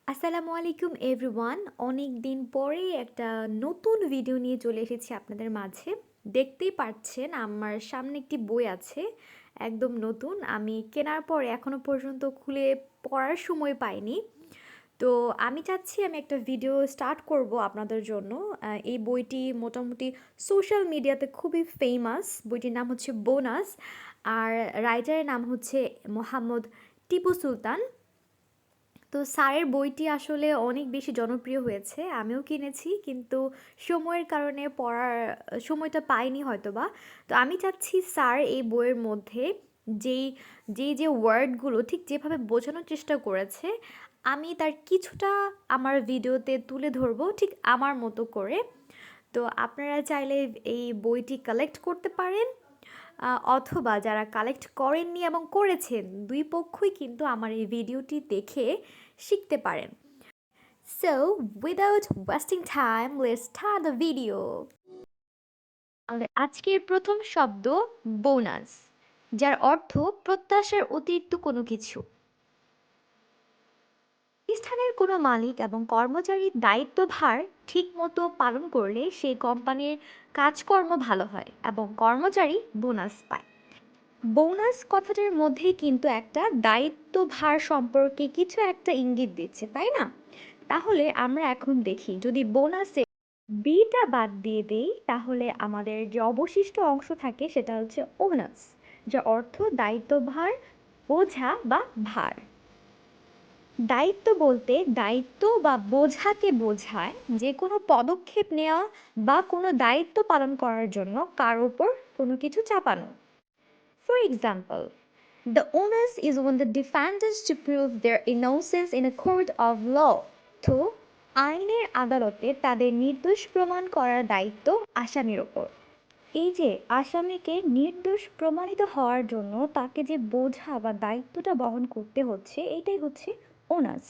আসসালামু আলাইকুম এভরিওয়ান। অনেক দিন পরে একটা নতুন ভিডিও নিয়ে চলে এসেছি আপনাদের মাঝে। দেখতেই পাচ্ছেন আমার সামনে একটি বই আছে, একদম নতুন। আমি কেনার পর এখনো পর্যন্ত খুলে পড়ার সময় পাইনি। তো আমি চাচ্ছি আমি একটা ভিডিও স্টার্ট করব আপনাদের জন্য। এই বইটি মোটামুটি সোশ্যাল মিডিয়াতে খুবই ফেমাস। বইটির নাম হচ্ছে বোনাস, আর রাইটারের নাম হচ্ছে মোহাম্মদ টিপু সুলতান। তো স্যারের বইটি আসলে অনেক বেশি জনপ্রিয় হয়েছে, আমিও কিনেছি, কিন্তু সময়ের কারণে পড়ার সময়টা পাইনি হয়তোবা। তো আমি চাচ্ছি স্যার এই বইয়ের মধ্যে যেই যে ওয়ার্ডগুলো ঠিক যেভাবে বোঝানোর চেষ্টা করেছে, আমি তার কিছুটা আমার ভিডিওতে তুলে ধরবো ঠিক আমার মতো করে। তো আপনারা চাইলে এই বইটি কালেক্ট করতে পারেন, অথবা যারা কালেক্ট করেননি এবং করেছেন, দুই পক্ষই কিন্তু আমার এই ভিডিওটি দেখে শিখতে পারেন। So without wasting time, let's start the video. আমাদের আজকের প্রথম শব্দ বোনাস, যার অর্থ প্রত্যাশার অতিরিক্ত কোনো কিছু। প্রতিষ্ঠানের কোনো মালিক এবং কর্মচারীর দায়িত্বভার ঠিকমতো পালন করলে সেই কোম্পানির কাজকর্ম ভালো হয় এবং কর্মচারী বোনাস পায়। বোনাস কথাটার মধ্যেই কিন্তু একটা দায়িত্বভার সম্পর্কে কিছু একটা ইঙ্গিত দিচ্ছে, তাই না? তাহলে আমরা এখন দেখি, যদি বোনাসে বিটা বাদ দিয়ে দেই তাহলে আমাদের যে অবশিষ্ট অংশ থাকে সেটা হচ্ছে ওনাস, যার অর্থ দায়িত্বভার, বোঝা বা ভার। দায়িত্ব বলতে দায়িত্ব বা বোঝাকে বোঝায় যে কোনো পদক্ষেপ নেওয়া বা কোনো দায়িত্ব পালন করার জন্য কার উপর কোনো কিছু চাপানো। For example, the onus is on the defendants to prove their innocence in a court of law. তো আইনের আদালতে তাদের নির্দোষ প্রমাণ করার দায়িত্ব আসামির ওপর। এই যে আসামিকে নির্দোষ প্রমাণিত হওয়ার জন্য তাকে যে বোঝা বা দায়িত্বটা বহন করতে হচ্ছে, এটাই হচ্ছে ওনাস।